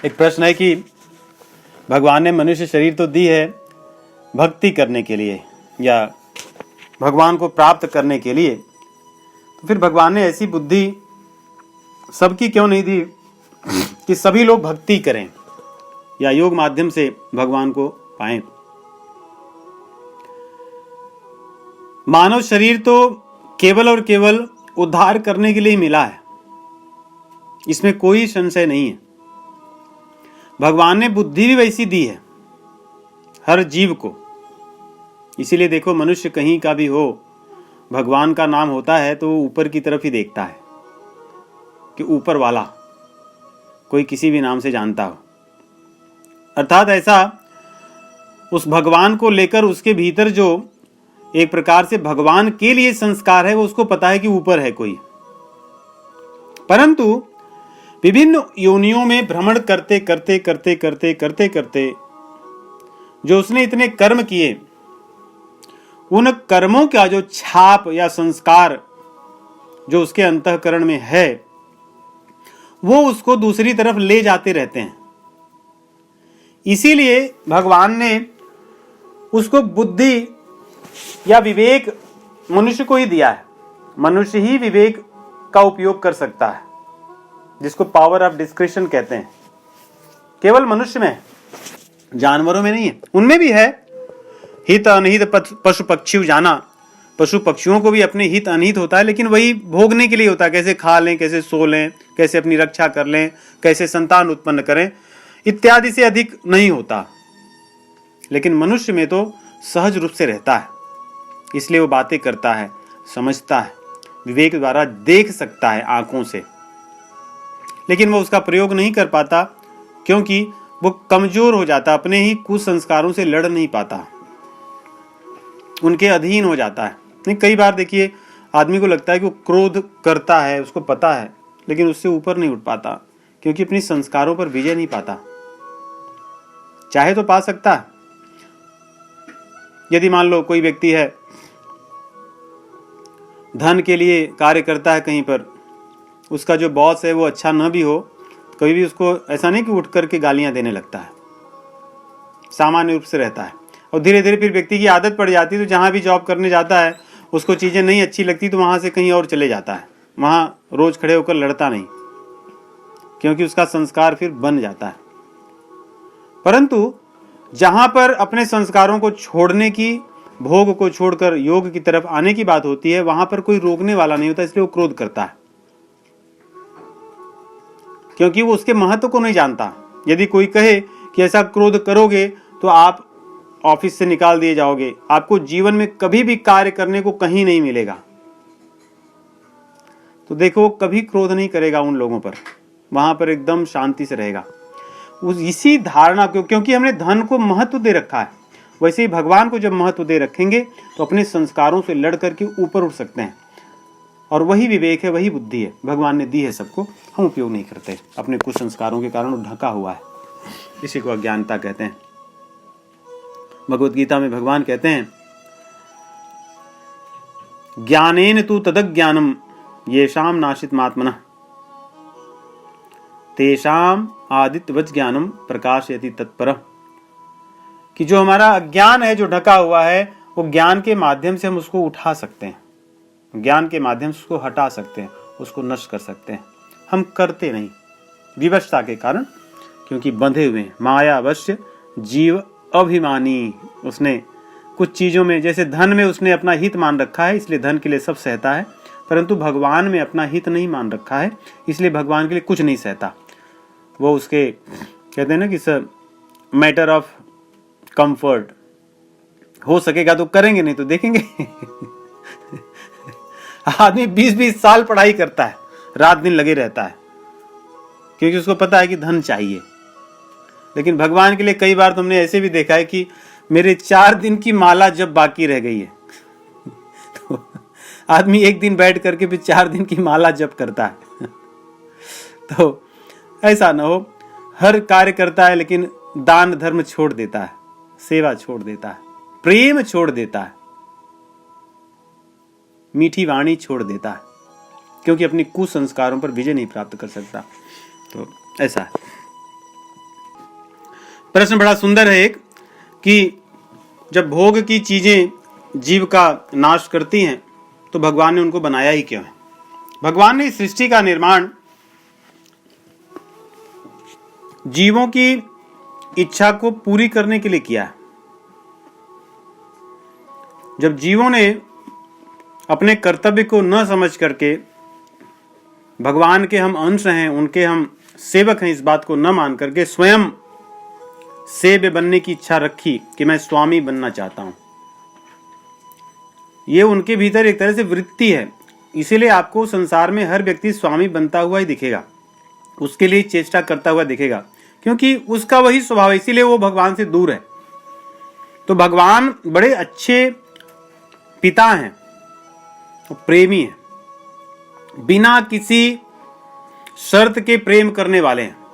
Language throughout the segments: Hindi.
एक प्रश्न है कि भगवान ने मनुष्य शरीर तो दी है भक्ति करने के लिए या भगवान को प्राप्त करने के लिए, तो फिर भगवान ने ऐसी बुद्धि सबकी क्यों नहीं दी कि सभी लोग भक्ति करें या योग माध्यम से भगवान को पाएं। मानव शरीर तो केवल और केवल उद्धार करने के लिए ही मिला है, इसमें कोई संशय नहीं है। भगवान ने बुद्धि भी वैसी दी है हर जीव को। इसीलिए देखो, मनुष्य कहीं का भी हो, भगवान का नाम होता है तो वो ऊपर की तरफ ही देखता है कि ऊपर वाला कोई किसी भी नाम से जानता हो। अर्थात ऐसा उस भगवान को लेकर उसके भीतर जो एक प्रकार से भगवान के लिए संस्कार है, वो उसको पता है कि ऊपर है कोई। परंतु विभिन्न योनियों में भ्रमण करते करते करते करते करते करते जो उसने इतने कर्म किए, उन कर्मों का जो छाप या संस्कार जो उसके अंतःकरण में है, वो उसको दूसरी तरफ ले जाते रहते हैं। इसीलिए भगवान ने उसको बुद्धि या विवेक मनुष्य को ही दिया है। मनुष्य ही विवेक का उपयोग कर सकता है, जिसको पावर ऑफ डिस्क्रिशन कहते हैं। केवल मनुष्य में है, जानवरों में नहीं है। उनमें भी है हित अनहित पशु पक्षी जाना। पशु पक्षियों को भी अपने हित अनहित होता है, लेकिन वही भोगने के लिए होता है। कैसे खा लें, कैसे सो लें, कैसे अपनी रक्षा कर लें, कैसे संतान उत्पन्न करें, इत्यादि से अधिक नहीं होता। लेकिन मनुष्य में तो सहज रूप से रहता है, इसलिए वो बातें करता है, समझता है, विवेक द्वारा देख सकता है आंखों से। लेकिन वो उसका प्रयोग नहीं कर पाता क्योंकि वो कमजोर हो जाता, अपने ही कुसंस्कारों से लड़ नहीं पाता, उनके अधीन हो जाता है। नहीं, कई बार देखिए आदमी को लगता है कि वो क्रोध करता है, उसको पता है, लेकिन उससे ऊपर नहीं उठ पाता क्योंकि अपनी संस्कारों पर विजय नहीं पाता। चाहे तो पा सकता है। यदि मान लो कोई व्यक्ति है, धन के लिए कार्य करता है कहीं पर, उसका जो बॉस है वो अच्छा न भी हो, कभी भी उसको ऐसा नहीं कि उठ करके गालियां देने लगता है, सामान्य रूप से रहता है। और धीरे धीरे फिर व्यक्ति की आदत पड़ जाती है, तो जहां भी जॉब करने जाता है उसको चीजें नहीं अच्छी लगती तो वहां से कहीं और चले जाता है, वहां रोज खड़े होकर लड़ता नहीं, क्योंकि उसका संस्कार फिर बन जाता है। परंतु जहां पर अपने संस्कारों को छोड़ने की, भोग को छोड़कर योग की तरफ आने की बात होती है, वहां पर कोई रोकने वाला नहीं होता, इसलिए वो क्रोध करता है, क्योंकि वो उसके महत्व को नहीं जानता। यदि कोई कहे कि ऐसा क्रोध करोगे तो आप ऑफिस से निकाल दिए जाओगे, आपको जीवन में कभी भी कार्य करने को कहीं नहीं मिलेगा, तो देखो कभी क्रोध नहीं करेगा उन लोगों पर, वहां पर एकदम शांति से रहेगा। इसी धारणा को, क्योंकि हमने धन को महत्व दे रखा है, वैसे ही भगवान को जब महत्व दे रखेंगे तो अपने संस्कारों से लड़ करके ऊपर उठ सकते हैं। और वही विवेक है, वही बुद्धि है, भगवान ने दी है सबको, हम उपयोग नहीं करते, अपने कुछ संस्कारों के कारण ढका हुआ है। इसी को अज्ञानता कहते हैं। भगवत गीता में भगवान कहते हैं, ज्ञानेन तु तदज्ञानम येषाम नाशितमात्मनः तेषाम आदित्यवत् ज्ञानम प्रकाशयति तत्परः। कि जो हमारा अज्ञान है, जो ढका हुआ है, वो ज्ञान के माध्यम से हम उसको उठा सकते हैं, ज्ञान के माध्यम से उसको हटा सकते हैं, उसको नष्ट कर सकते हैं। हम करते नहीं, विवशता के कारण, क्योंकि बंधे हुए हैं। माया अवश्य जीव अभिमानी, उसने कुछ चीजों में, जैसे धन में उसने अपना हित मान रखा है, इसलिए धन के लिए सब सहता है, परंतु भगवान में अपना हित नहीं मान रखा है, इसलिए भगवान के लिए कुछ नहीं सहता। वो उसके कहते हैं ना कि सर मैटर ऑफ कंफर्ट, हो सकेगा तो करेंगे, नहीं तो देखेंगे। आदमी 20-20 साल पढ़ाई करता है, रात दिन लगे रहता है, क्योंकि उसको पता है कि धन चाहिए। लेकिन भगवान के लिए कई बार तुमने ऐसे भी देखा है कि मेरे 4 दिन की माला जब बाकी रह गई है, तो आदमी एक दिन बैठ करके फिर 4 दिन की माला जप करता है। तो ऐसा ना हो, हर कार्य करता है लेकिन दान धर्म छोड़ देता है, सेवा छोड़ देता है, प्रेम छोड़ देता है, मीठी वाणी छोड़ देता है, क्योंकि अपनी कुसंस्कारों पर विजय नहीं प्राप्त कर सकता। तो ऐसा है। प्रश्न बड़ा सुंदर है एक, कि जब भोग की चीजें जीव का नाश करती हैं तो भगवान ने उनको बनाया ही क्यों है? भगवान ने इस सृष्टि का निर्माण जीवों की इच्छा को पूरी करने के लिए किया है। जब जीवों ने अपने कर्तव्य को न समझ करके भगवान के हम अंश हैं, उनके हम सेवक हैं, इस बात को न मान करके स्वयं सेव्य बनने की इच्छा रखी कि मैं स्वामी बनना चाहता हूं, ये उनके भीतर एक तरह से वृत्ति है। इसीलिए आपको संसार में हर व्यक्ति स्वामी बनता हुआ ही दिखेगा, उसके लिए चेष्टा करता हुआ दिखेगा, क्योंकि उसका वही स्वभाव है, इसीलिए वो भगवान से दूर है। तो भगवान बड़े अच्छे पिता हैं, प्रेमी हैं, बिना किसी शर्त के प्रेम करने वाले हैं।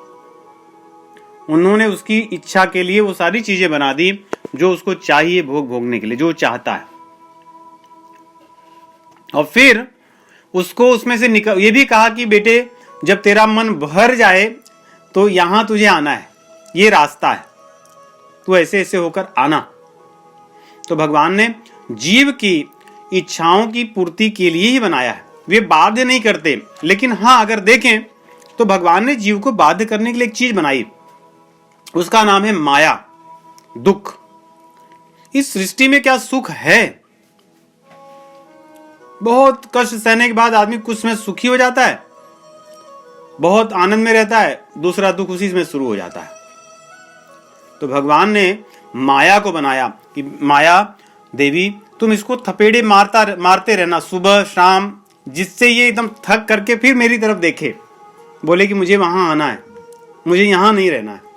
उन्होंने उसकी इच्छा के लिए वो सारी चीजें बना दी जो उसको चाहिए भोग भोगने के लिए, जो चाहता है। और फिर उसको उसमें से निकल, ये भी कहा कि बेटे जब तेरा मन भर जाए तो यहां तुझे आना है, ये रास्ता है, तू ऐसे ऐसे होकर आना। तो भगवान ने जीव की इच्छाओं की पूर्ति के लिए ही बनाया है, वे बाध्य नहीं करते। लेकिन हाँ, अगर देखें तो भगवान ने जीव को बाध्य करने के लिए एक चीज बनाई, उसका नाम है माया, दुख। इस सृष्टि में क्या सुख है? बहुत कष्ट सहने के बाद आदमी कुछ में सुखी हो जाता है, बहुत आनंद में रहता है, दूसरा दुख उसी में शुरू हो जाता है। तो भगवान ने माया को बनाया कि माया देवी तुम इसको थपेड़े मारते रहना सुबह शाम, जिससे ये एकदम थक करके फिर मेरी तरफ देखे, बोले कि मुझे वहां आना है, मुझे यहां नहीं रहना है।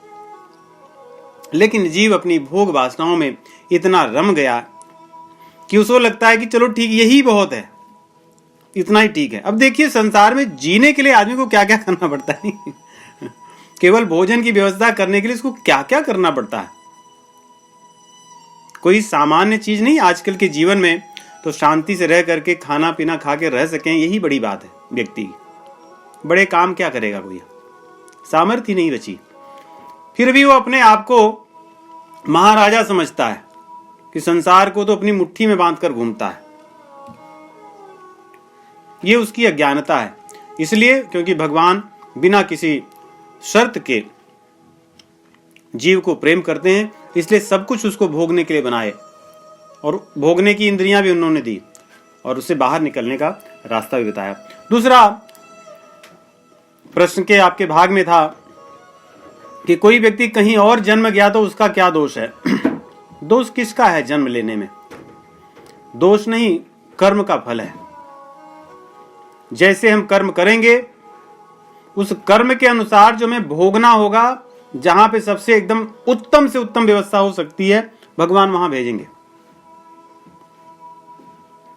लेकिन जीव अपनी भोग वासनाओं में इतना रम गया कि उसको लगता है कि चलो ठीक, यही बहुत है, इतना ही ठीक है। अब देखिए संसार में जीने के लिए आदमी को क्या क्या करना पड़ता है केवल भोजन की व्यवस्था करने के लिए इसको क्या क्या करना पड़ता है, कोई सामान्य चीज नहीं। आजकल के जीवन में तो शांति से रह करके खाना पीना खा के रह सकें, यही बड़ी बात है व्यक्ति की। बड़े काम क्या करेगा कोई, सामर्थ्य नहीं बची। फिर भी वो अपने आप को महाराजा समझता है कि संसार को तो अपनी मुट्ठी में बांधकर घूमता है। ये उसकी अज्ञानता है। इसलिए क्योंकि भगवान बिना किसी शर्त के जीव को प्रेम करते हैं, इसलिए सब कुछ उसको भोगने के लिए बनाए, और भोगने की इंद्रियां भी उन्होंने दी और उससे बाहर निकलने का रास्ता भी बताया। दूसरा प्रश्न के आपके भाग में था कि कोई व्यक्ति कहीं और जन्म गया तो उसका क्या दोष है? दोष किसका है जन्म लेने में? दोष नहीं, कर्म का फल है। जैसे हम कर्म करेंगे उस कर्म के अनुसार जो हमें भोगना होगा, जहां पे सबसे एकदम उत्तम से उत्तम व्यवस्था हो सकती है, भगवान वहां भेजेंगे।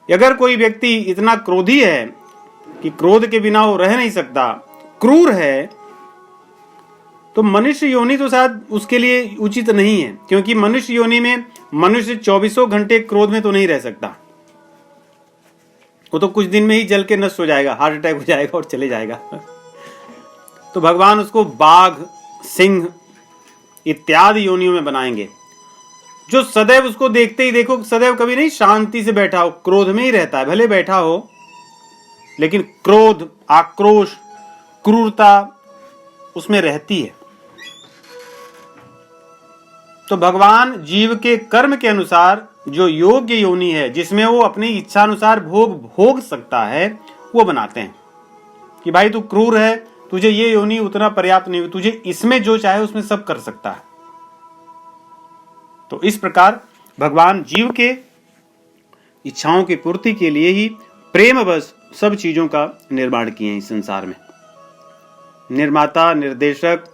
अगर कोई व्यक्ति इतना क्रोधी है कि क्रोध के बिना वो रह नहीं सकता, क्रूर है, तो मनुष्य योनि तो शायद उसके लिए उचित नहीं है, क्योंकि मनुष्य योनि में मनुष्य 24 घंटे क्रोध में तो नहीं रह सकता। वो तो कुछ दिन में ही जल के नष्ट हो जाएगा, हार्ट अटैक हो जाएगा और चले जाएगा। तो भगवान उसको बाघ, सिंह इत्यादि योनियों में बनाएंगे, जो सदैव उसको देखते ही देखो, सदैव कभी नहीं शांति से बैठा हो, क्रोध में ही रहता है। भले बैठा हो लेकिन क्रोध, आक्रोश, क्रूरता उसमें रहती है। तो भगवान जीव के कर्म के अनुसार जो योग्य योनि है, जिसमें वो अपनी इच्छा अनुसार भोग सकता है, वो बनाते हैं कि भाई तू क्रूर है, तुझे ये योनि उतना पर्याप्त नहीं, तुझे इसमें जो चाहे उसमें सब कर सकता है। तो इस प्रकार भगवान जीव के इच्छाओं की पूर्ति के लिए ही प्रेम बस सब चीजों का निर्माण किए हैं इस संसार में। निर्माता, निर्देशक,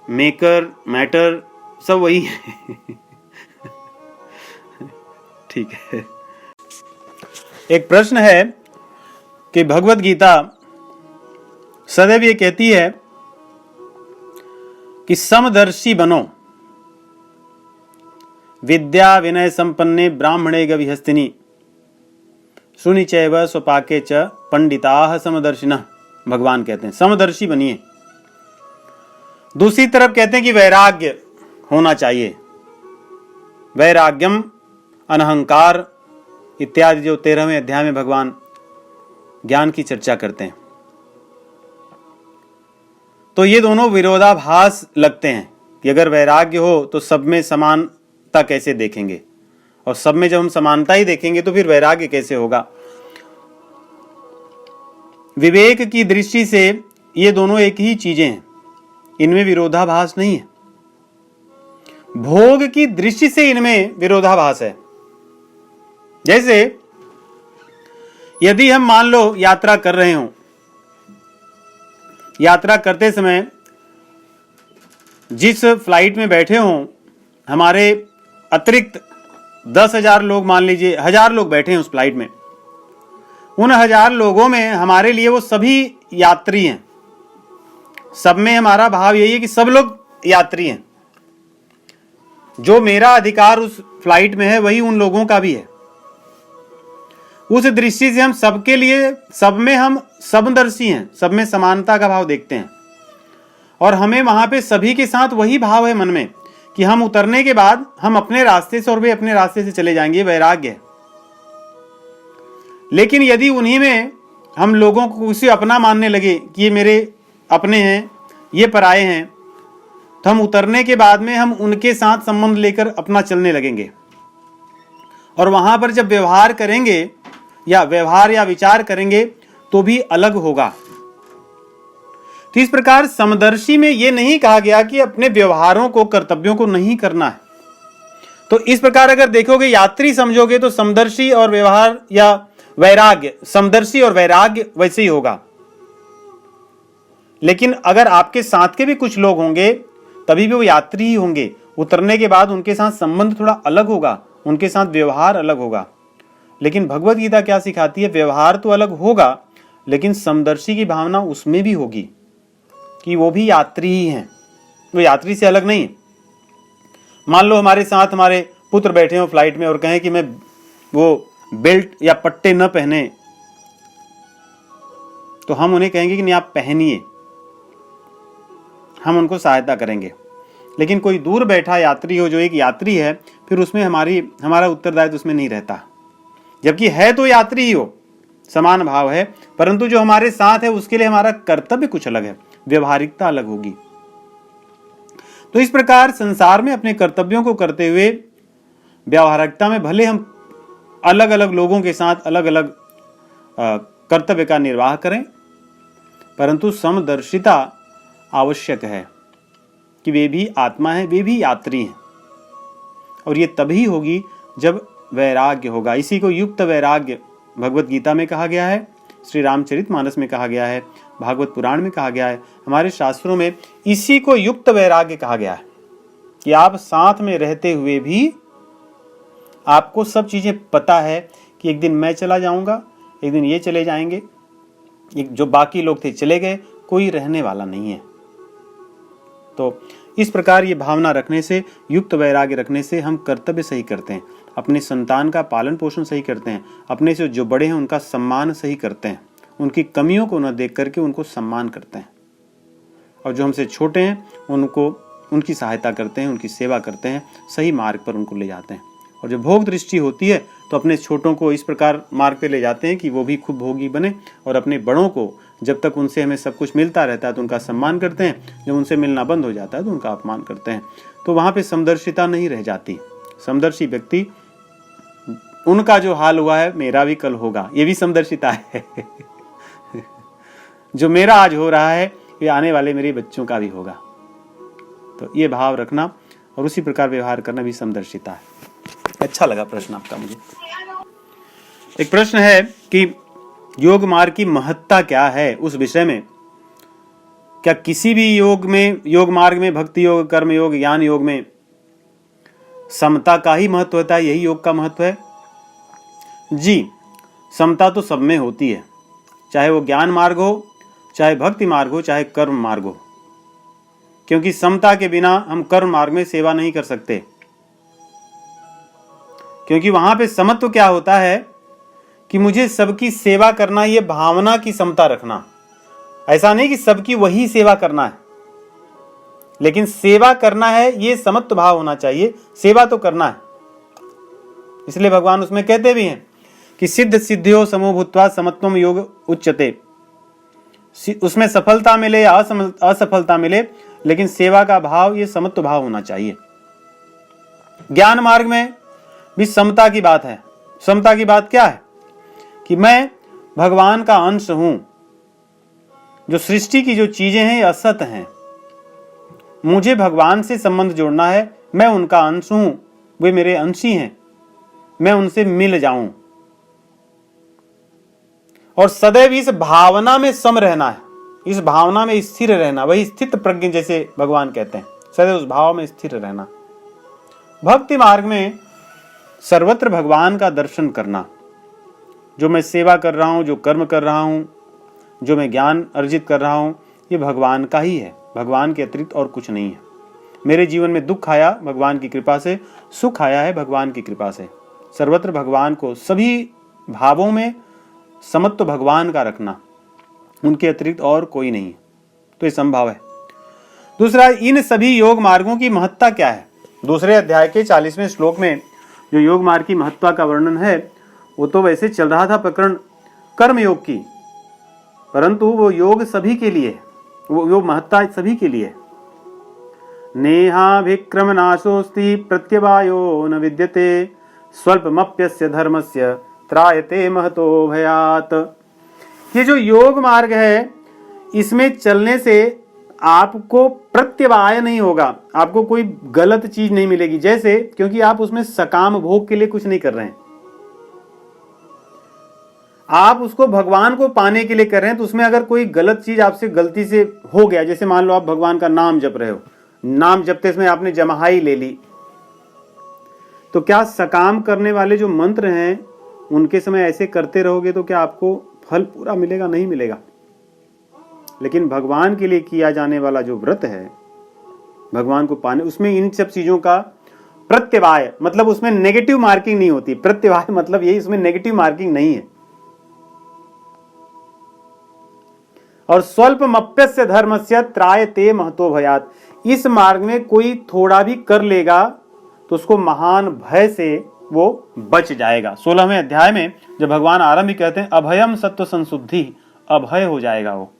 मेकर, मैटर सब वही है। ठीक है। एक प्रश्न है कि भगवत गीता सदैव ये कहती है कि समदर्शी बनो, विद्या विनय संपन्ने ब्राह्मणे गविहस्तिनी सुनि चैव स्वपाके च पंडिताः समदर्शिनः। भगवान कहते हैं समदर्शी बनिए। दूसरी तरफ कहते हैं कि वैराग्य, होना चाहिए। वैराग्यम, अनहंकार इत्यादि जो 13वें अध्याय में भगवान ज्ञान की चर्चा करते हैं। तो ये दोनों विरोधाभास लगते हैं कि अगर वैराग्य हो तो सब में समानता कैसे देखेंगे, और सब में जब हम समानता ही देखेंगे तो फिर वैराग्य कैसे होगा। विवेक की दृष्टि से ये दोनों एक ही चीजें हैं, इनमें विरोधाभास नहीं है। भोग की दृष्टि से इनमें विरोधाभास है। जैसे यदि हम मान लो यात्रा कर रहे हो, यात्रा करते समय जिस फ्लाइट में बैठे हो, हमारे अतिरिक्त 10,000 लोग, मान लीजिए 1,000 लोग बैठे हैं उस फ्लाइट में, उन 1,000 लोगों में हमारे लिए वो सभी यात्री हैं। सब में हमारा भाव यही है कि सब लोग यात्री हैं। जो मेरा अधिकार उस फ्लाइट में है वही उन लोगों का भी है। उस दृष्टि से हम सबके लिए, सब में हम समदर्शी हैं, सब में समानता का भाव देखते हैं। और हमें वहां पे सभी के साथ वही भाव है मन में कि हम उतरने के बाद हम अपने रास्ते से और वे अपने रास्ते से चले जाएंगे, वैराग्य है। लेकिन यदि उन्हीं में हम लोगों को उसे अपना मानने लगे कि ये मेरे अपने हैं, ये पराये हैं, तो हम उतरने के बाद में हम उनके साथ संबंध लेकर अपना चलने लगेंगे। और वहां पर जब व्यवहार करेंगे या विचार करेंगे तो भी अलग होगा। तो इस प्रकार समदर्शी में यह नहीं कहा गया कि अपने व्यवहारों को, कर्तव्यों को नहीं करना है। तो इस प्रकार अगर देखोगे, यात्री समझोगे तो समदर्शी और व्यवहार या वैराग्य, समदर्शी और वैराग्य वैसे ही होगा। लेकिन अगर आपके साथ के भी कुछ लोग होंगे तभी भी वो यात्री ही होंगे। उतरने के बाद उनके साथ संबंध थोड़ा अलग होगा, उनके साथ व्यवहार अलग होगा। लेकिन भगवत गीता क्या सिखाती है? व्यवहार तो अलग होगा लेकिन समदर्शी की भावना उसमें भी होगी कि वो भी यात्री ही हैं, वो यात्री से अलग नहीं है। मान लो हमारे साथ हमारे पुत्र बैठे हो फ्लाइट में और कहें कि मैं वो बेल्ट या पट्टे न पहने, तो हम उन्हें कहेंगे कि नहीं आप पहनिए, हम उनको सहायता करेंगे। लेकिन कोई दूर बैठा यात्री हो जो एक यात्री है, फिर उसमें हमारा उत्तरदायित्व उसमें नहीं रहता। जबकि है तो यात्री ही हो, समान भाव है, परंतु जो हमारे साथ है उसके लिए हमारा कर्तव्य कुछ अलग है, व्यवहारिकता अलग होगी। तो इस प्रकार संसार में अपने कर्तव्यों को करते हुए व्यवहारिकता में भले हम अलग अलग लोगों के साथ अलग अलग कर्तव्य का निर्वाह करें, परंतु समदर्शिता आवश्यक है कि वे भी आत्मा है, वे भी यात्री हैं। और ये तभी होगी जब वैराग्य होगा। इसी को युक्त वैराग्य भगवत गीता में कहा गया है, श्री रामचरितमानस में कहा गया है, भागवत पुराण में कहा गया है, हमारे शास्त्रों में इसी को युक्त वैराग्य कहा गया है कि आप साथ में रहते हुए भी आपको सब चीजें पता है कि एक दिन मैं चला जाऊंगा, एक दिन ये चले जाएंगे, जो बाकी लोग थे चले गए, कोई रहने वाला नहीं है। तो इस प्रकार ये भावना रखने से, युक्त वैराग्य रखने से हम कर्तव्य सही करते हैं, अपने संतान का पालन पोषण सही करते हैं, अपने से जो बड़े हैं उनका सम्मान सही करते हैं, उनकी कमियों को न देख करके उनको सम्मान करते हैं, और जो हमसे छोटे हैं उनकी सहायता करते हैं, उनकी सेवा करते हैं, सही मार्ग पर उनको ले जाते हैं। और जो भोग दृष्टि होती है तो अपने छोटों को इस प्रकार मार्ग पे ले जाते हैं कि वो भी खूब भोगी बने, और अपने बड़ों को जब तक उनसे हमें सब कुछ मिलता रहता है तो उनका सम्मान करते हैं, जब उनसे मिलना बंद हो जाता है तो उनका अपमान करते हैं। तो वहाँ पे समदर्शिता नहीं रह जाती। समदर्शी व्यक्ति, उनका जो हाल हुआ है मेरा भी कल होगा, ये भी समदर्शिता है। जो मेरा आज हो रहा है ये आने वाले मेरे बच्चों का भी होगा। तो ये भाव रखना और उसी प्रकार व्यवहार करना भी समदर्शिता है। अच्छा लगा प्रश्न आपका मुझे। एक प्रश्न है कि योग मार्ग की महत्ता क्या है उस विषय में। क्या किसी भी योग मार्ग में, भक्ति योग, कर्म योग, ज्ञान योग में समता का ही महत्व होता है? यही योग का महत्व है? जी, समता तो सब में होती है, चाहे वो ज्ञान मार्ग हो, चाहे भक्ति मार्ग हो, चाहे कर्म मार्ग हो। क्योंकि समता के बिना हम कर्म मार्ग में सेवा नहीं कर सकते। क्योंकि वहां पे समत्व क्या होता है कि मुझे सबकी सेवा करना, ये भावना की समता रखना। ऐसा नहीं कि सबकी वही सेवा करना है, लेकिन सेवा करना है ये समत्व भाव होना चाहिए, सेवा तो करना है। इसलिए भगवान उसमें कहते भी हैं कि सिद्ध सिद्धियों समो भूत्वा समत्वम योग उच्यते। उसमें सफलता मिले या असफलता मिले, लेकिन सेवा का भाव ये समत्व भाव होना चाहिए। ज्ञान मार्ग में भी समता की बात है। समता की बात क्या है कि मैं भगवान का अंश हूं, जो सृष्टि की जो चीजें हैं ये असत हैं, मुझे भगवान से संबंध जोड़ना है, मैं उनका अंश हूं, वे मेरे अंशी हैं, मैं उनसे मिल जाऊं। और सदैव इस भावना में सम रहना है, इस भावना में स्थिर रहना, वही स्थित प्रज्ञ जैसे भगवान कहते हैं, सदैव उस भाव में स्थिर रहना। भक्ति मार्ग में सर्वत्र भगवान का दर्शन करना। जो मैं सेवा कर रहा हूं, जो कर्म कर रहा हूं, जो मैं ज्ञान अर्जित कर रहा हूं, ये भगवान का ही है, भगवान के अतिरिक्त और कुछ नहीं है। मेरे जीवन में दुख आया भगवान की कृपा से, सुख आया है भगवान की कृपा से। सर्वत्र भगवान को सभी भावों में समत्व भगवान का रखना, उनके अतिरिक्त और कोई नहीं है, तो ये संभव है। दूसरा, इन सभी योग मार्गों की महत्ता क्या है? दूसरे अध्याय के 40वें श्लोक में जो योग मार्ग की महत्ता का वर्णन है, वो तो वैसे चल रहा था प्रकरण कर्म योग की, परंतु वो योग सभी के लिए, वो योग महत्ता सभी के लिए। नेहाभिक्रम नाशोस्ति प्रत्यवायो न विद्यते स्वल्पमप्यस्य धर्मस्य त्रायते महतो भयात। ये जो योग मार्ग है, इसमें चलने से आपको प्रत्यवाय नहीं होगा, आपको कोई गलत चीज नहीं मिलेगी। जैसे, क्योंकि आप उसमें सकाम भोग के लिए कुछ नहीं कर रहे हैं, आप उसको भगवान को पाने के लिए कर रहे हैं। तो उसमें अगर कोई गलत चीज आपसे गलती से हो गया, जैसे मान लो आप भगवान का नाम जप रहे हो, नाम जपते समय आपने जमाई ले ली, तो क्या सकाम करने वाले जो मंत्र हैं उनके समय ऐसे करते रहोगे तो क्या आपको फल पूरा मिलेगा? नहीं मिलेगा। लेकिन भगवान के लिए किया जाने वाला जो व्रत है, भगवान को पाने, उसमें इन सब चीजों का प्रत्यवाय, मतलब उसमें नेगेटिव मार्किंग नहीं होती। प्रत्यवाय मतलब यही, उसमें नेगेटिव मार्किंग नहीं है। और स्वल्पमप्यस्य धर्मस्य त्रायते महतो भयात। इस मार्ग में कोई थोड़ा भी कर लेगा तो उसको महान भय से वो बच जाएगा। 16वें अध्याय में जब भगवान आरंभ ही कहते हैं अभयम सत्व संशुद्धि, अभय हो जाएगा वो।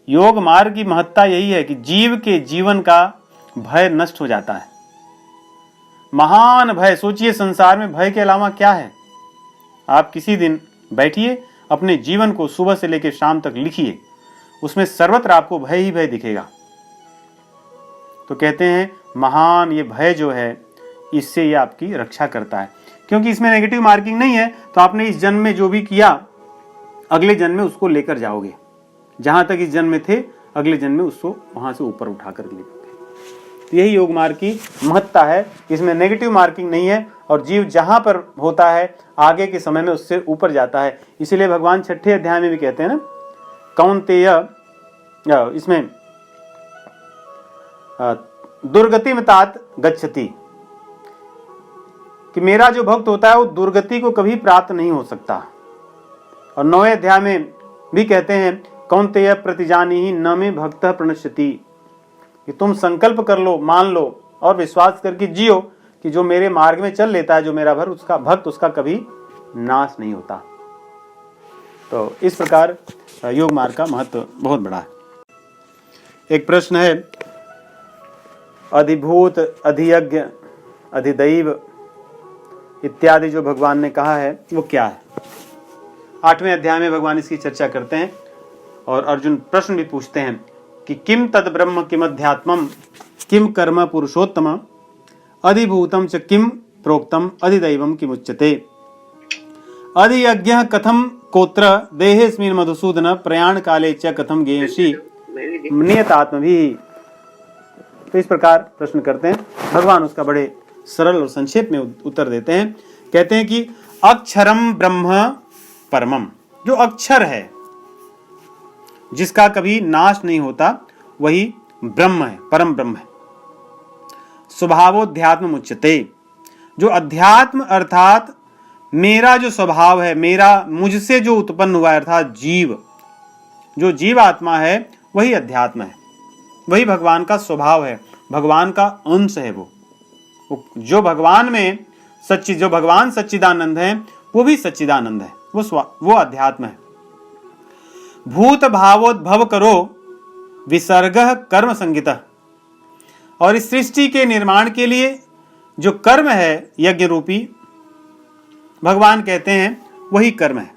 योग मार्ग की महत्ता यही है कि जीव के जीवन का भय नष्ट हो जाता है। महान भय, सोचिए संसार में भय के अलावा क्या है। आप किसी दिन बैठिए, अपने जीवन को सुबह से लेकर शाम तक लिखिए, उसमें सर्वत्र आपको भय ही भय दिखेगा। तो कहते हैं महान ये भय जो है, इससे ये आपकी रक्षा करता है, क्योंकि इसमें नेगेटिव मार्किंग नहीं है। तो आपने इस जन्म में जो भी किया, अगले जन्म में उसको लेकर जाओगे। जहां तक इस जन्म में थे, अगले जन्म में उसको वहां से ऊपर उठाकर ले जाओगे। तो यही योग मार्ग की महत्ता है, इसमें नेगेटिव मार्किंग नहीं है, और जीव जहां पर होता है आगे के समय में उससे ऊपर जाता है। इसीलिए भगवान 6ठे अध्याय में भी कहते हैं ना, कौन्तेय, इसमें दुर्गति में तात गच्छति, कि मेरा जो भक्त होता है वो दुर्गति को कभी प्राप्त नहीं हो सकता। और 9वें अध्याय में भी कहते हैं कौन्तेय प्रतिजानीहि न मे भक्तः प्रणश्यति, कि तुम संकल्प कर लो, मान लो और विश्वास करके जियो कि जो मेरे मार्ग में चल लेता है, जो मेरा भक्त उसका कभी नाश नहीं होता। तो इस प्रकार योग मार्ग का महत्व बहुत बड़ा है। एक प्रश्न है, अधिभूत, अधियज्ञ, अधिदैव इत्यादि जो भगवान ने कहा है वो क्या है? 8वें अध्याय में भगवान इसकी चर्चा करते हैं और अर्जुन प्रश्न भी पूछते हैं कि किम तद ब्रह्म किम अध्यात्मम किम कर्म पुरुषोत्तम अधिभूतम च किम प्रोक्तम अधिदैवम किमुच्यते अधियज्ञः कथम कोत्र देहेस्मिन् मधुसूदन प्रयाण काले च कथम गेयसि नियतात्मभिः। तो इस प्रकार प्रश्न करते हैं, भगवान उसका बड़े सरल और संक्षेप में उत्तर देते हैं। कहते हैं कि अक्षरम ब्रह्म परमम, जो अक्षर है, जिसका कभी नाश नहीं होता, वही ब्रह्म है, परम ब्रह्म है। स्वभावोध्यात्म मुच्यते, जो अध्यात्म अर्थात मेरा जो स्वभाव है, मेरा मुझसे जो उत्पन्न हुआ है, अर्थात जीव, जो जीव आत्मा है वही अध्यात्म है। वही भगवान का स्वभाव है, भगवान का अंश है। वो जो भगवान में जो भगवान सच्चिदानंद है वो भी सच्चिदानंद है, वो अध्यात्म है। भूत भावोद्भव करो विसर्ग कर्म संगीतः। और इस सृष्टि के निर्माण के लिए जो कर्म है यज्ञ रूपी, भगवान कहते हैं वही कर्म है।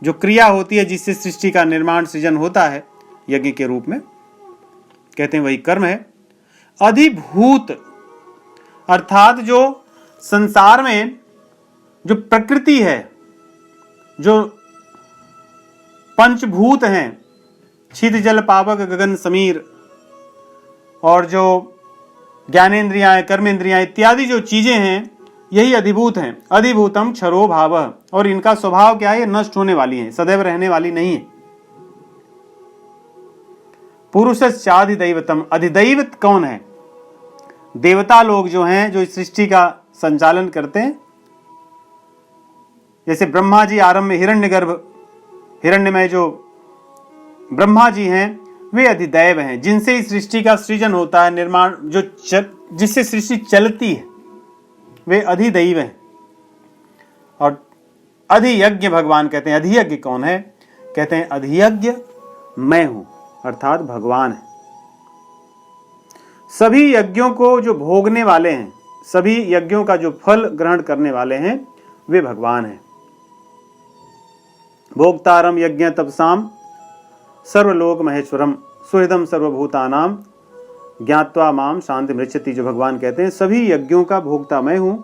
जो क्रिया होती है जिससे सृष्टि का निर्माण सृजन होता है यज्ञ के रूप में, कहते हैं वही कर्म है। अधिभूत अर्थात जो संसार में जो प्रकृति है, जो पंचभूत हैं, छिद जल पावक गगन समीर, और जो ज्ञानेन्द्रियां, कर्मेंद्रियां इत्यादि जो चीजें हैं, यही अधिभूत हैं। अधिभूतम क्षरो भाव, और इनका स्वभाव क्या है? नष्ट होने वाली है, सदैव रहने वाली नहीं है। पुरुषश्चाधिदैवतम, अधिदैवत कौन है? देवता लोग जो हैं, जो इस सृष्टि का संचालन करते हैं। जैसे ब्रह्मा जी आरंभ में हिरण्यमय जो ब्रह्मा जी हैं, वे अधिदैव हैं, जिनसे इस सृष्टि का सृजन होता है, निर्माण, जिससे सृष्टि चलती है, वे अधिदैव हैं। और अधियज्ञ भगवान कहते हैं। अधियज्ञ कौन है? कहते हैं अधियज्ञ मैं हूं, अर्थात भगवान है। सभी यज्ञों को जो भोगने वाले हैं, सभी यज्ञों का जो फल ग्रहण करने वाले हैं, वे भगवान हैं। भोक्तारम यज्ञ तपसाम सर्वलोक महेश्वरम सुहृदम सर्वभूतानाम ज्ञात्वा माम शांति मृच्छति। जो भगवान कहते हैं सभी यज्ञों का भोक्ता मैं हूं,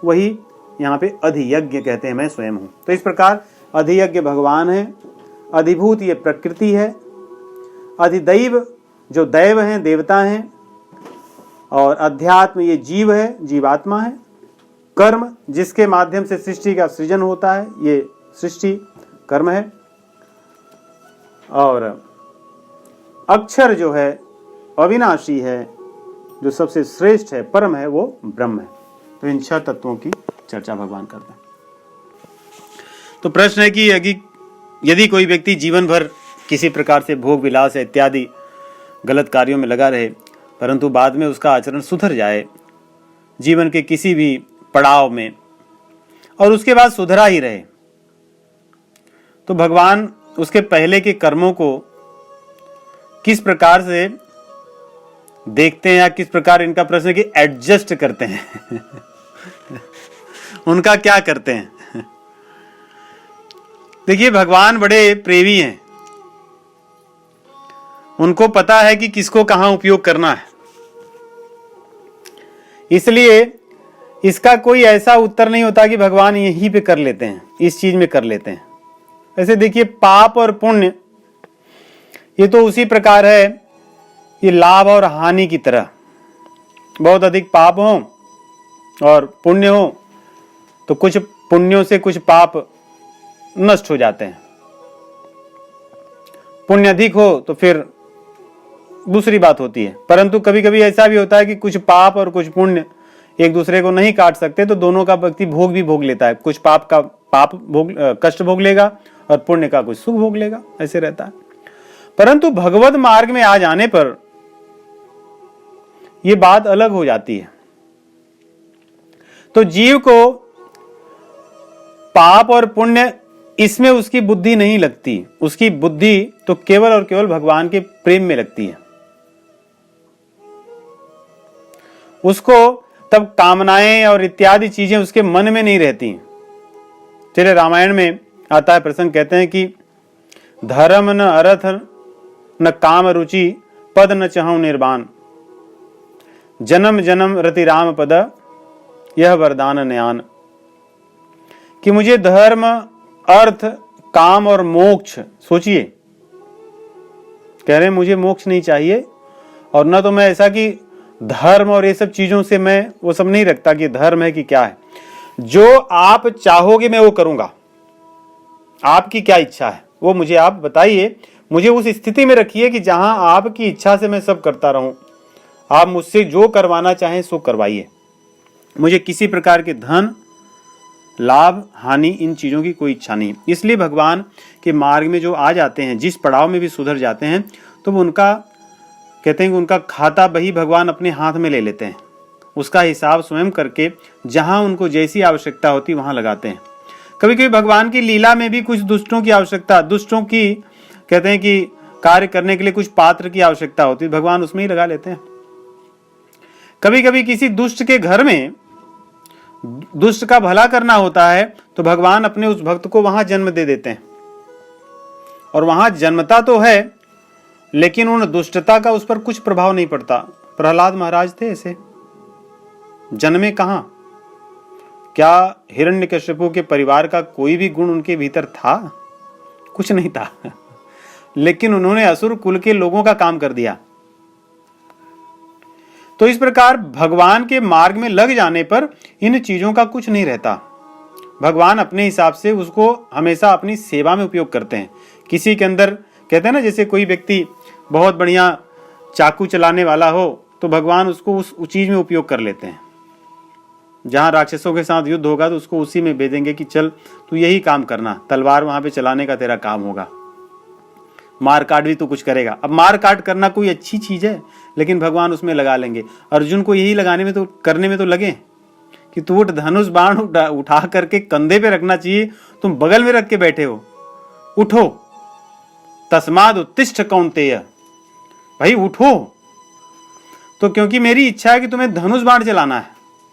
वही यहाँ पे अधियज्ञ कहते हैं, मैं स्वयं हूं। तो इस प्रकार अधियज्ञ भगवान है, अधिभूत ये प्रकृति है, अधिदैव जो दैव हैं, देवता हैं, और अध्यात्म ये जीव है, जीवात्मा है। कर्म जिसके माध्यम से सृष्टि का सृजन होता है, ये सृष्टि कर्म है। और अक्षर जो है, अविनाशी है, जो सबसे श्रेष्ठ है, परम है, वो ब्रह्म है। तो इन 6 तत्वों की चर्चा भगवान करते हैं। तो प्रश्न है कि यदि कोई व्यक्ति जीवन भर किसी प्रकार से भोग विलास इत्यादि गलत कार्यों में लगा रहे, परंतु बाद में उसका आचरण सुधर जाए जीवन के किसी भी पड़ाव में, और उसके बाद सुधरा ही रहे, तो भगवान उसके पहले के कर्मों को किस प्रकार से देखते हैं, या किस प्रकार, इनका प्रश्न है कि एडजस्ट करते हैं उनका क्या करते हैं? देखिए, भगवान बड़े प्रेमी हैं, उनको पता है कि किसको कहां उपयोग करना है। इसलिए इसका कोई ऐसा उत्तर नहीं होता कि भगवान यहीं पे कर लेते हैं, इस चीज में कर लेते हैं। ऐसे देखिए, पाप और पुण्य ये तो उसी प्रकार है, ये लाभ और हानि की तरह। बहुत अधिक पाप हो और पुण्य हो तो कुछ पुण्यों से कुछ पाप नष्ट हो जाते हैं। पुण्य अधिक हो तो फिर दूसरी बात होती है। परंतु कभी कभी ऐसा भी होता है कि कुछ पाप और कुछ पुण्य एक दूसरे को नहीं काट सकते, तो दोनों का व्यक्ति भोग भी भोग लेता है। कुछ पाप का कष्ट भोग लेगा और पुण्य का कुछ सुख भोग लेगा, ऐसे रहता है। परंतु भगवत मार्ग में आ जाने पर यह बात अलग हो जाती है। तो जीव को पाप और पुण्य इसमें उसकी बुद्धि नहीं लगती, उसकी बुद्धि तो केवल और केवल भगवान के प्रेम में लगती है। उसको तब कामनाएं और इत्यादि चीजें उसके मन में नहीं रहती। चलिए, रामायण में आता है प्रसंग, कहते हैं कि धर्म न अर्थ न काम रुचि पद न चहु निर्वाण जन्म जन्म रति राम पद यह वरदान नयान। कि मुझे धर्म, अर्थ, काम और मोक्ष, सोचिए, कह रहे हैं मुझे मोक्ष नहीं चाहिए, और न तो मैं ऐसा कि धर्म और ये सब चीजों से मैं वो सब नहीं रखता कि धर्म है कि क्या है। जो आप चाहोगे मैं वो करूंगा, आपकी क्या इच्छा है वो मुझे आप बताइए, मुझे उस स्थिति में रखिए कि जहां आपकी इच्छा से मैं सब करता रहूं। आप मुझसे जो करवाना चाहें सो करवाइए, मुझे किसी प्रकार के धन, लाभ, हानि, इन चीजों की कोई इच्छा नहीं। इसलिए भगवान के मार्ग में जो आ जाते हैं, जिस पड़ाव में भी सुधर जाते हैं, तो उनका कहते हैं कि उनका खाता बही भगवान अपने हाथ में ले लेते हैं, उसका हिसाब स्वयं करके जहां उनको जैसी आवश्यकता होती वहां लगाते हैं। कभी कभी भगवान की लीला में भी कुछ दुष्टों की आवश्यकता, दुष्टों की कहते हैं कि कार्य करने के लिए कुछ पात्र की आवश्यकता होती है, भगवान उसमें ही लगा लेते हैं। कभी कभी किसी दुष्ट के घर में दुष्ट का भला करना होता है तो भगवान अपने उस भक्त को वहां जन्म दे देते हैं, और वहां जन्मता तो है लेकिन उन दुष्टता का उस पर कुछ प्रभाव नहीं पड़ता। प्रहलाद महाराज थे ऐसे, जन्मे कहां? क्या हिरण्यकश्यपु के परिवार का कोई भी गुण उनके भीतर था? कुछ नहीं था, लेकिन उन्होंने असुर कुल के लोगों का काम कर दिया। तो इस प्रकार भगवान के मार्ग में लग जाने पर इन चीजों का कुछ नहीं रहता। भगवान अपने हिसाब से उसको हमेशा अपनी सेवा में उपयोग करते हैं। किसी के अंदर कहते हैं ना, जैसे कोई व्यक्ति बहुत बढ़िया चाकू चलाने वाला हो तो भगवान उसको उस चीज में उपयोग कर लेते हैं। जहां राक्षसों के साथ युद्ध होगा तो उसको उसी में भेजेंगे कि चल तू यही काम करना, तलवार वहां पे चलाने का तेरा काम होगा, मार काट भी तो कुछ करेगा। अब मार काट करना कोई अच्छी चीज है, लेकिन भगवान उसमें लगा लेंगे। अर्जुन को यही लगाने में तो, करने में तो लगे कि तू उठ, धनुष बाण उठा करके कंधे पे रखना चाहिए, तुम बगल में रख के बैठे हो, उठो, तस्माद उत्तिष्ठ कौन्तेय, भाई उठो। तो क्योंकि मेरी इच्छा है कि तुम्हें धनुष बाण चलाना है,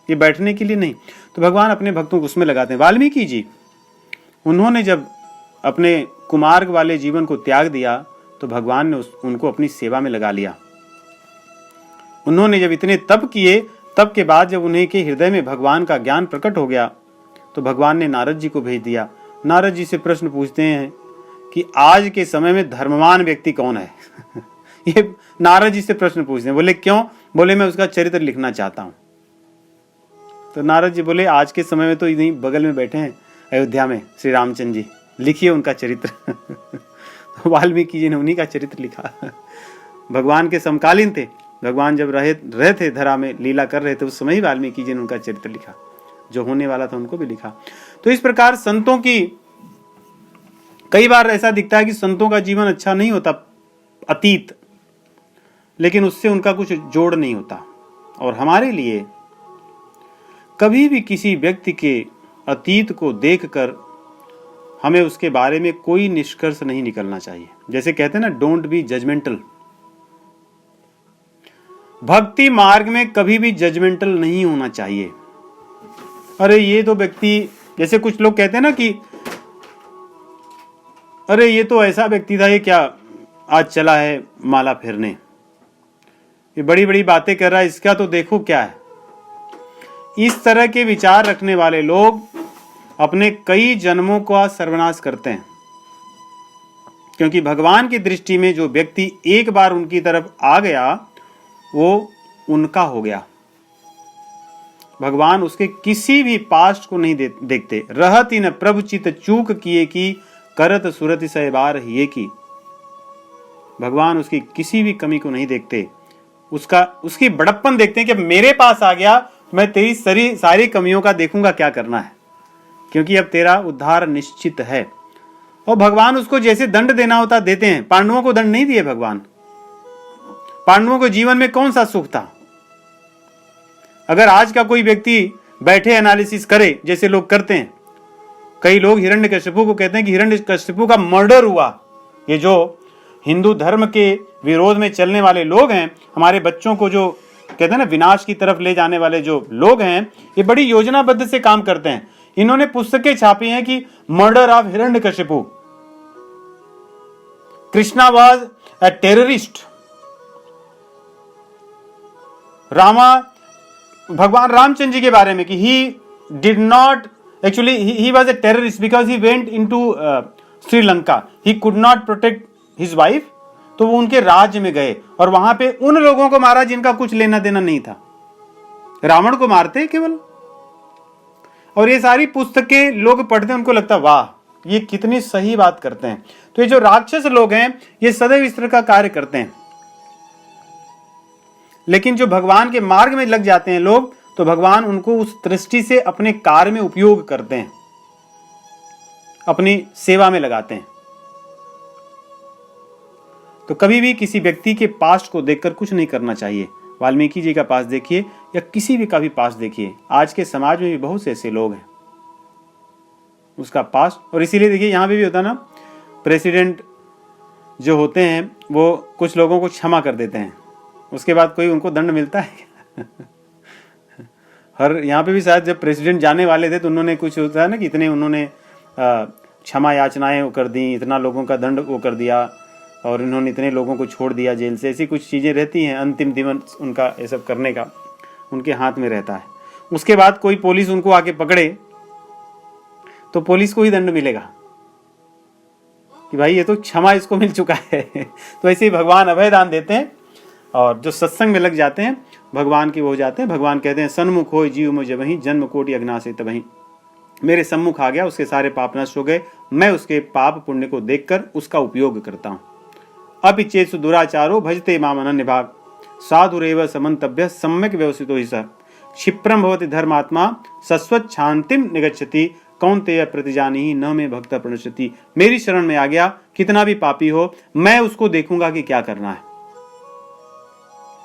ये बैठने के लिए नहीं। तो भगवान अपने भक्तों को उसमें लगाते हैं। वाल्मीकि जी, उन्होंने जब अपने कुमार्ग वाले जीवन को त्याग दिया तो भगवान ने उनको अपनी सेवा में लगा लिया। उन्होंने जब इतने तप किए, तब के बाद जब उन्हें के हृदय में भगवान का ज्ञान प्रकट हो गया तो भगवान ने नारद जी को भेज दिया। नारद जी से प्रश्न पूछते हैं कि आज के समय में धर्मवान व्यक्ति कौन है? ये नारद जी से प्रश्न पूछते हैं। बोले क्यों? बोले मैं उसका चरित्र लिखना चाहता हूं। तो नारद जी बोले आज के समय में तो इन्हीं बगल में बैठे हैं अयोध्या में श्री रामचंद्र जी, लिखिए उनका चरित्र। तो वाल्मीकि जी ने उन्हीं का चरित्र लिखा। भगवान के समकालीन थे, भगवान जब रहे थे धरा में, लीला कर रहे थे, उस समय ही वाल्मीकि जी ने उनका चरित्र लिखा, जो होने वाला था उनको भी लिखा। तो इस प्रकार संतों की, कई बार ऐसा दिखता है कि संतों का जीवन अच्छा नहीं होता, अतीत, लेकिन उससे उनका कुछ जोड़ नहीं होता। और हमारे लिए कभी भी किसी व्यक्ति के अतीत को देखकर हमें उसके बारे में कोई निष्कर्ष नहीं निकलना चाहिए। जैसे कहते हैं ना, डोंट बी जजमेंटल। भक्ति मार्ग में कभी भी जजमेंटल नहीं होना चाहिए। अरे ये तो व्यक्ति, जैसे कुछ लोग कहते हैं ना कि अरे ये तो ऐसा व्यक्ति था, ये क्या आज चला है माला फेरने, ये बड़ी बड़ी बातें कर रहा है, इसका तो देखो क्या है। इस तरह के विचार रखने वाले लोग अपने कई जन्मों का सर्वनाश करते हैं, क्योंकि भगवान की दृष्टि में जो व्यक्ति एक बार उनकी तरफ आ गया वो उनका हो गया। भगवान उसके किसी भी पास्ट को नहीं देखते। रहत इन प्रभु चित चूक किए की करत सुरति सहबार ये की। भगवान उसकी किसी भी कमी को नहीं देखते, उसकी बड़प्पन देखते हैं कि मेरे पास आ गया, मैं तेरी सारी कमियों का देखूंगा क्या करना है, क्योंकि अब तेरा उद्धार निश्चित है। और भगवान उसको जैसे दंड देना होता देते हैं। पांडवों को दंड नहीं दिए भगवान। पांडवों को जीवन में कौन सा सुख था? अगर आज का कोई व्यक्ति बैठे एनालिसिस करे, जैसे लोग करते हैं, कई लोग हिरण्यकश्यपु को कहते हैं कि हिरण्यकश्यपु का मर्डर हुआ। ये जो हिंदू धर्म के विरोध में चलने वाले लोग हैं, हमारे बच्चों को जो कहते हैं ना विनाश की तरफ ले जाने वाले जो लोग हैं, ये बड़ी योजनाबद्ध से काम करते हैं। इन्होंने पुस्तकें छापी हैं कि murder of Hiranyakashipu, Krishna was a terrorist. भगवान रामचंद्र जी के बारे में कि he did not actually, he was a terrorist because he went into Sri Lanka, he could not protect his wife. तो वो उनके राज्य में गए और वहां पे उन लोगों को मारा जिनका कुछ लेना देना नहीं था। रावण को मारते केवल। और ये सारी पुस्तकें लोग पढ़ते हैं, उनको लगता वाह ये कितनी सही बात करते हैं। तो ये जो राक्षस लोग हैं ये सदैव इस तरह का कार्य करते हैं। लेकिन जो भगवान के मार्ग में लग जाते हैं लोग, तो भगवान उनको उस दृष्टि से अपने कार्य में उपयोग करते हैं, अपनी सेवा में लगाते हैं। तो कभी भी किसी व्यक्ति के पास्ट को देखकर कुछ नहीं करना चाहिए। वाल्मीकि जी का पास्ट देखिए या किसी भी का भी पास्ट देखिए, आज के समाज में भी बहुत से ऐसे लोग हैं उसका पास्ट। और इसीलिए देखिए यहाँ पे भी होता है ना, प्रेसिडेंट जो होते हैं वो कुछ लोगों को क्षमा कर देते हैं, उसके बाद कोई उनको दंड मिलता है हर यहाँ पे भी शायद जब प्रेसिडेंट जाने वाले थे तो उन्होंने कुछ होता है ना कि इतने उन्होंने क्षमा याचनाएं कर दी, इतना लोगों का दंड वो कर दिया और इन्होंने इतने लोगों को छोड़ दिया जेल से, ऐसी कुछ चीज़ें रहती हैं। अंतिम दिवस उनका ये सब करने का उनके हाथ में रहता है। उसके बाद कोई पुलिस उनको आके पकड़े तो पुलिस को ही दंड मिलेगा कि भाई ये तो क्षमा इसको मिल चुका है तो ऐसे ही भगवान अभय दान देते हैं और जो सत्संग में लग जाते हैं भगवान के वो हो जाते हैं। भगवान कहते हैं सन्मुख हो जीव मुझे वहीं जन्म कोटि अज्ञासे तबहीं। मेरे सम्मुख आ गया, उसके सारे पाप नष्ट हो गए, मैं उसके पाप पुण्य को देखकर उसका उपयोग करता हूँ। अपिचेत्सु दुराचारो भजते माम अनन्य भाग साधुरेव समन्तभ्य सम्यक व्यवसितो हि सः क्षिप्रम भवति धर्मात्मा सस्वत् शांतिम निगच्छति कौन्तेय प्रतिजानीहि न मे भक्त प्रणश्यति। मेरी शरण में आ गया, कितना भी पापी हो मैं उसको देखूंगा कि क्या करना है,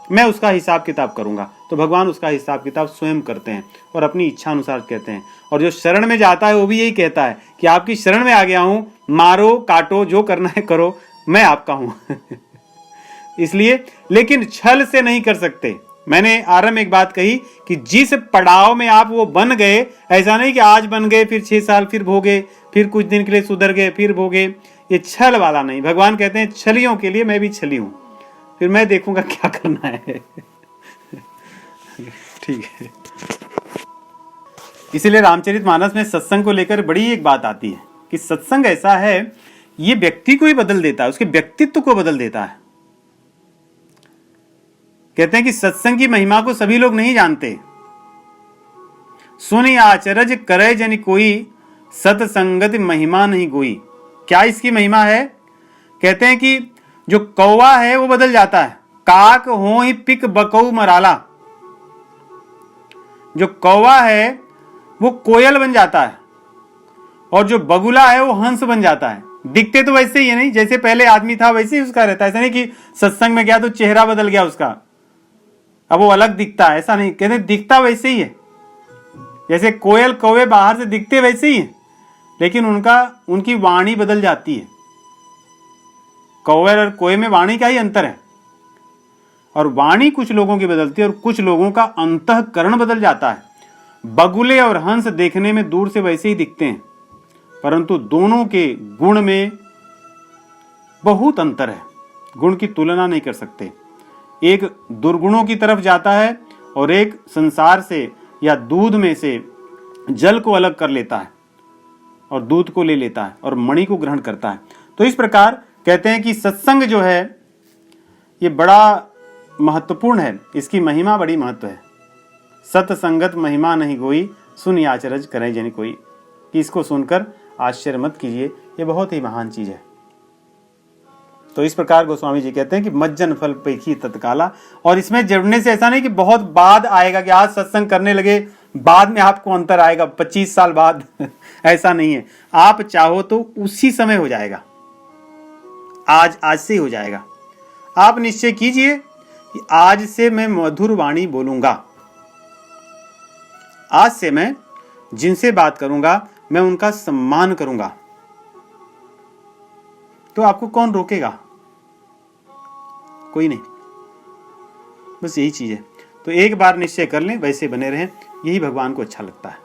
मैं उसका हिसाब किताब करूंगा। तो भगवान उसका हिसाब किताब स्वयं करते हैं और अपनी इच्छा अनुसार कहते हैं। और जो शरण में जाता है वो भी यही कहता है कि आपकी शरण में आ गया हूं, मारो काटो जो करना है करो, मैं आपका हूं इसलिए, लेकिन छल से नहीं कर सकते। मैंने आरंभ में एक बात कही कि जिस पड़ाव में आप वो बन गए, ऐसा नहीं कि आज बन गए फिर 6 साल फिर भोगे, फिर कुछ दिन के लिए सुधर गए फिर भोगे, ये छल वाला नहीं। भगवान कहते हैं छलियों के लिए मैं भी छली हूं, फिर मैं देखूंगा क्या करना है ठीक है। इसीलिए रामचरितमानस में सत्संग को लेकर बड़ी एक बात आती है कि सत्संग ऐसा है, ये व्यक्ति को ही बदल देता है, उसके व्यक्तित्व को बदल देता है। कहते हैं कि सत्संग की महिमा को सभी लोग नहीं जानते। सुनि आचरज करे जन कोई, सत्संगत महिमा नहीं गोई। क्या इसकी महिमा है? कहते हैं कि जो कौवा है वो बदल जाता है, काक हो ही पिक बकऊ मराला। जो कौवा है वो कोयल बन जाता है और जो बगुला है वो हंस बन जाता है। दिखते तो वैसे ही है, नहीं जैसे पहले आदमी था वैसे ही उसका रहता है। ऐसा नहीं कि सत्संग में गया तो चेहरा बदल गया उसका, अब वो अलग दिखता है, ऐसा नहीं। कहते दिखता वैसे ही है, जैसे कोयल कौवे बाहर से दिखते वैसे ही है, लेकिन उनकी वाणी बदल जाती है। कौवे और कोए में वाणी का ही अंतर है, और वाणी कुछ लोगों की बदलती है और कुछ लोगों का अंतःकरण बदल जाता है। बगुले और हंस देखने में दूर से वैसे ही दिखते हैं, परंतु दोनों के गुण में बहुत अंतर है, गुण की तुलना नहीं कर सकते। एक दुर्गुणों की तरफ जाता है और एक संसार से या दूध में से जल को अलग कर लेता है और दूध को ले लेता है और मणि को ग्रहण करता है। तो इस प्रकार कहते हैं कि सत्संग जो है ये बड़ा महत्वपूर्ण है, इसकी महिमा बड़ी महत्व है। सत्संगत महिमा नहीं गोई, सुनि आचरज करे जन कोई। कि इसको सुनकर आश्चर्य मत कीजिए, ये बहुत ही महान चीज है। तो इस प्रकार गोस्वामी जी कहते हैं कि मज्जन फल पेखी तत्काला। और इसमें जुड़ने से ऐसा नहीं कि बहुत बाद आएगा कि आज सत्संग करने लगे बाद में आपको अंतर आएगा 25 साल बाद ऐसा नहीं है। आप चाहो तो उसी समय हो जाएगा, आज से ही हो जाएगा। आप निश्चय कीजिए कि आज से मैं मधुर वाणी बोलूंगा, आज से मैं जिनसे बात करूंगा मैं उनका सम्मान करूंगा, तो आपको कौन रोकेगा? कोई नहीं। बस यही चीज है। तो एक बार निश्चय कर लें, वैसे बने रहें, यही भगवान को अच्छा लगता है।